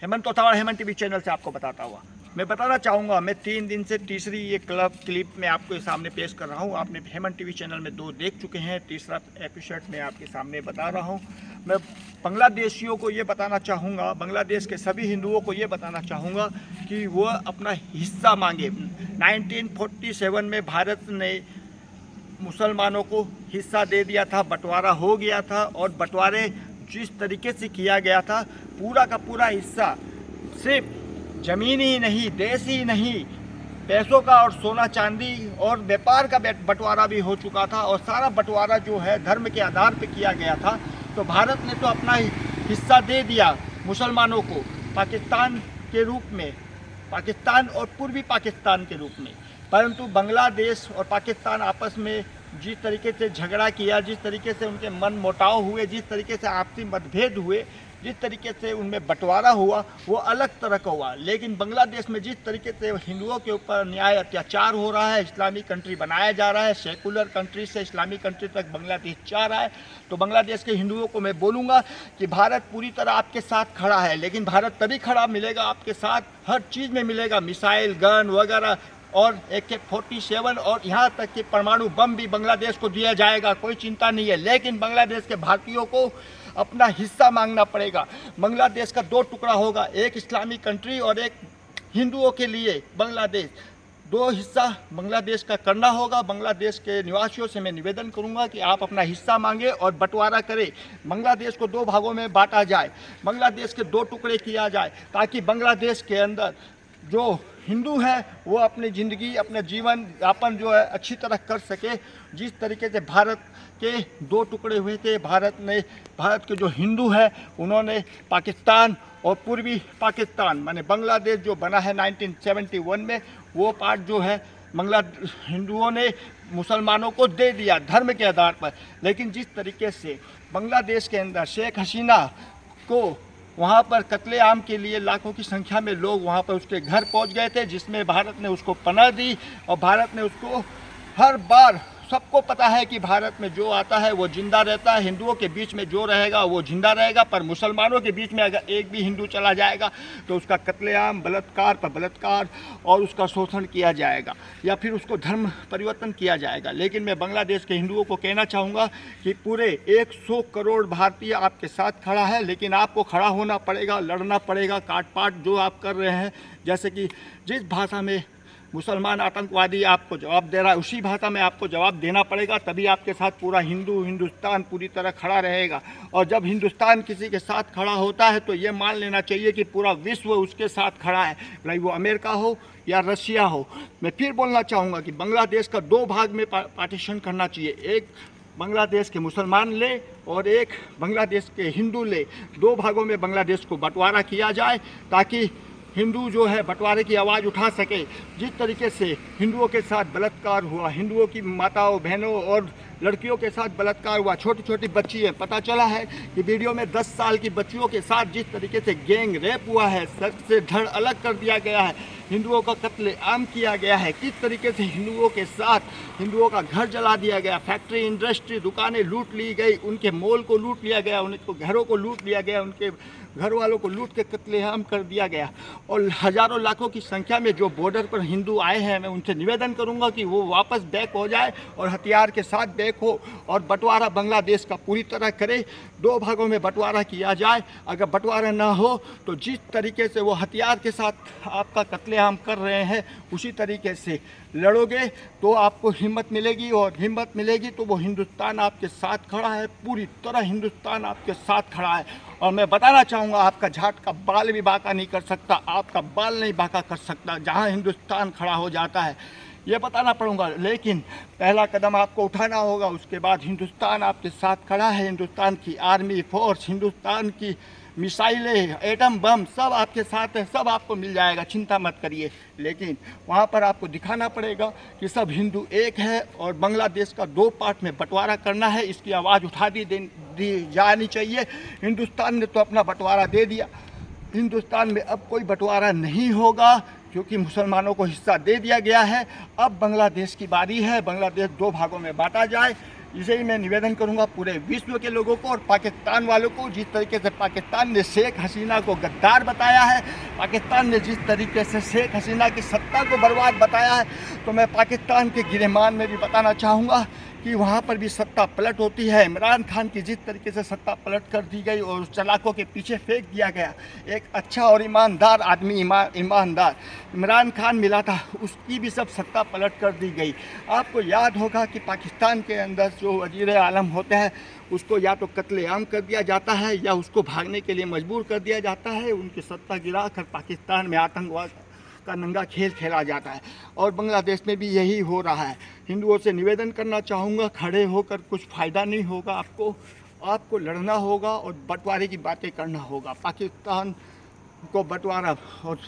Hemant तोतावाड़ा, Hemant TV channel से आपको बताता हुआ मैं बताना चाहूँगा, मैं 3 दिन से तीसरी ये क्लिप में आपके सामने पेश कर रहा हूँ। आपने हेमंत टीवी चैनल में 2 देख चुके हैं, तीसरा एपिसोड मैं आपके सामने बता रहा हूँ। मैं बांग्लादेशियों को ये बताना चाहूँगा, बांग्लादेश के सभी हिंदुओं को ये बताना चाहूँगा कि वो अपना हिस्सा मांगे। 1947 में भारत ने मुसलमानों को हिस्सा दे दिया था, बंटवारा हो गया था, और बंटवारे जिस तरीके से किया गया था, पूरा का पूरा हिस्सा सिर्फ ज़मीन ही नहीं, देश ही नहीं, पैसों का और सोना चांदी और व्यापार का बंटवारा भी हो चुका था। और सारा बंटवारा जो है धर्म के आधार पर किया गया था। तो भारत ने तो अपना हिस्सा दे दिया मुसलमानों को पाकिस्तान के रूप में, पाकिस्तान और पूर्वी पाकिस्तान के रूप में, परंतु बांग्लादेश और पाकिस्तान आपस में जिस तरीके से झगड़ा किया, जिस तरीके से उनके मन मुटाव हुए, जिस तरीके से आपसी मतभेद हुए, जिस तरीके से उनमें बंटवारा हुआ, वो अलग तरह का हुआ। लेकिन बांग्लादेश में जिस तरीके से हिंदुओं के ऊपर अन्याय अत्याचार हो रहा है, इस्लामिक कंट्री बनाया जा रहा है, सेकुलर कंट्री से इस्लामिक कंट्री तक बांग्लादेश जा रहा है, तो बांग्लादेश के हिंदुओं को मैं बोलूँगा कि भारत पूरी तरह आपके साथ खड़ा है। लेकिन भारत तभी खड़ा मिलेगा आपके साथ, हर चीज़ में मिलेगा, मिसाइल, गन वगैरह और AK-47 और यहाँ तक कि परमाणु बम भी बांग्लादेश को दिया जाएगा, कोई चिंता नहीं है। लेकिन बांग्लादेश के भारतीयों को अपना हिस्सा मांगना पड़ेगा। बांग्लादेश का 2 टुकड़ा होगा, एक इस्लामिक कंट्री और एक हिंदुओं के लिए बांग्लादेश। 2 हिस्सा बांग्लादेश का करना होगा। बांग्लादेश के निवासियों से मैं निवेदन करूंगा कि आप अपना हिस्सा मांगे और बंटवारा करें। बांग्लादेश को 2 भागों में बांटा जाए, बांग्लादेश के 2 टुकड़े किया जाए, ताकि बांग्लादेश के अंदर जो हिंदू है वो अपनी ज़िंदगी, अपने जीवन यापन जो है अच्छी तरह कर सके। जिस तरीके से भारत के 2 टुकड़े हुए थे, भारत के जो हिंदू है उन्होंने पाकिस्तान और पूर्वी पाकिस्तान माने बांग्लादेश जो बना है 1971 में, वो पार्ट जो है हिंदुओं ने मुसलमानों को दे दिया धर्म के आधार पर। लेकिन जिस तरीके से बांग्लादेश के अंदर शेख हसीना को वहाँ पर कत्लेआम के लिए लाखों की संख्या में लोग वहाँ पर उसके घर पहुँच गए थे, जिसमें भारत ने उसको पनाह दी। और भारत ने उसको हर बार, सबको पता है कि भारत में जो आता है वो जिंदा रहता है, हिंदुओं के बीच में जो रहेगा वो जिंदा रहेगा, पर मुसलमानों के बीच में अगर एक भी हिंदू चला जाएगा तो उसका कत्लेआम, बलात्कार पर बलात्कार और उसका शोषण किया जाएगा, या फिर उसको धर्म परिवर्तन किया जाएगा। लेकिन मैं बांग्लादेश के हिंदुओं को कहना चाहूँगा कि पूरे 100 करोड़ भारतीय आपके साथ खड़ा है। लेकिन आपको खड़ा होना पड़ेगा, लड़ना पड़ेगा। काट पाट जो आप कर रहे हैं, जैसे कि जिस भाषा में मुसलमान आतंकवादी आपको जवाब दे रहा है, उसी भाषा में आपको जवाब देना पड़ेगा। तभी आपके साथ पूरा हिंदुस्तान पूरी तरह खड़ा रहेगा। और जब हिंदुस्तान किसी के साथ खड़ा होता है तो ये मान लेना चाहिए कि पूरा विश्व उसके साथ खड़ा है, चाहे वो अमेरिका हो या रशिया हो। मैं फिर बोलना चाहूँगा कि बांग्लादेश का 2 भाग में पार्टीशन करना चाहिए, एक बांग्लादेश के मुसलमान ले और एक बांग्लादेश के हिंदू ले। 2 भागों में बांग्लादेश को बंटवारा किया जाए, ताकि हिंदू जो है बंटवारे की आवाज़ उठा सके। जिस तरीके से हिंदुओं के साथ बलात्कार हुआ, हिंदुओं की माताओं, बहनों और लड़कियों के साथ बलात्कार हुआ, छोटी छोटी बच्ची है, पता चला है कि वीडियो में 10 साल की बच्चियों के साथ जिस तरीके से गैंग रेप हुआ है, सर से धड़ अलग कर दिया गया है, हिंदुओं का कत्लेआम किया गया है, किस तरीके से हिंदुओं के साथ हिंदुओं का घर जला दिया गया, फैक्ट्री, इंडस्ट्री, दुकानें लूट ली गई, उनके मॉल को लूट लिया गया, उनके घरों को लूट लिया गया, उनके घर वालों को लूट के कत्लेआम कर दिया गया। और हज़ारों लाखों की संख्या में जो बॉर्डर पर हिंदू आए हैं, मैं उनसे निवेदन करूंगा कि वो वापस बैक हो जाए और हथियार के साथ बैक हो और बंटवारा बांग्लादेश का पूरी तरह करे। 2 भागों में बंटवारा किया जाए। अगर बंटवारा ना हो तो जिस तरीके से वो हथियार के साथ आपका कत्लेआम कर रहे हैं, उसी तरीके से लड़ोगे तो आपको हिम्मत मिलेगी, और हिम्मत मिलेगी तो वो हिंदुस्तान आपके साथ खड़ा है, पूरी तरह हिंदुस्तान आपके साथ खड़ा है। और मैं बताना चाहूँगा, आपका झाट का बाल भी बांका नहीं कर सकता, आपका बाल नहीं बांका कर सकता जहाँ हिंदुस्तान खड़ा हो जाता है, ये बताना पड़ूंगा। लेकिन पहला कदम आपको उठाना होगा, उसके बाद हिंदुस्तान आपके साथ खड़ा है। हिंदुस्तान की आर्मी फोर्स, हिंदुस्तान की मिसाइलें, एटम बम सब आपके साथ है, सब आपको मिल जाएगा, चिंता मत करिए। लेकिन वहाँ पर आपको दिखाना पड़ेगा कि सब हिंदू एक है और बांग्लादेश का 2 पार्ट में बंटवारा करना है। इसकी आवाज़ उठा दी जानी चाहिए। हिंदुस्तान ने तो अपना बंटवारा दे दिया, हिंदुस्तान में अब कोई बंटवारा नहीं होगा, क्योंकि मुसलमानों को हिस्सा दे दिया गया है। अब बांग्लादेश की बारी है, बांग्लादेश 2 भागों में बांटा जाए। इसे ही मैं निवेदन करूंगा पूरे विश्व के लोगों को और पाकिस्तान वालों को। जिस तरीके से पाकिस्तान ने शेख हसीना को गद्दार बताया है, पाकिस्तान ने जिस तरीके से शेख हसीना की सत्ता को बर्बाद बताया है, तो मैं पाकिस्तान के गिरहमान में भी बताना चाहूँगा कि वहाँ पर भी सत्ता पलट होती है। इमरान खान की जिस तरीके से सत्ता पलट कर दी गई और उस चलाकों के पीछे फेंक दिया गया, एक अच्छा और ईमानदार आदमी, ईमानदार इमरान खान मिला था, उसकी भी सब सत्ता पलट कर दी गई। आपको याद होगा कि पाकिस्तान के अंदर जो वज़ीर आलम होते हैं, उसको या तो कत्लेआम कर दिया जाता है या उसको भागने के लिए मजबूर कर दिया जाता है। उनकी सत्ता गिरा कर पाकिस्तान में आतंकवाद का नंगा खेल खेला जाता है और बांग्लादेश में भी यही हो रहा है। हिंदुओं से निवेदन करना चाहूँगा, खड़े होकर कुछ फ़ायदा नहीं होगा, आपको लड़ना होगा और बंटवारे की बातें करना होगा। पाकिस्तान को बंटवारा और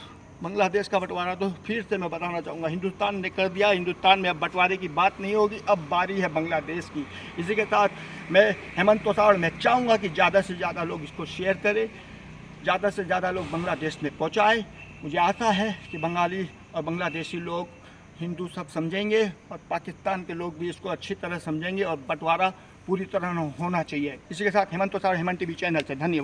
बांग्लादेश का बंटवारा तो फिर से मैं बताना चाहूँगा हिंदुस्तान ने कर दिया। हिंदुस्तान में अब बंटवारे की बात नहीं होगी, अब बारी है बांग्लादेश की। इसी के साथ मैं हेमंत तोसाड़ मैं चाहूँगा कि ज़्यादा से ज़्यादा लोग इसको शेयर करें, ज़्यादा से ज़्यादा लोग बांग्लादेश में पहुँचाएँ। मुझे आशा है कि बंगाली और बांग्लादेशी लोग, हिंदू सब समझेंगे और पाकिस्तान के लोग भी इसको अच्छी तरह समझेंगे और बंटवारा पूरी तरह होना चाहिए। इसी के साथ हेमंत तोसाड़, हेमंत टीवी चैनल से धन्यवाद।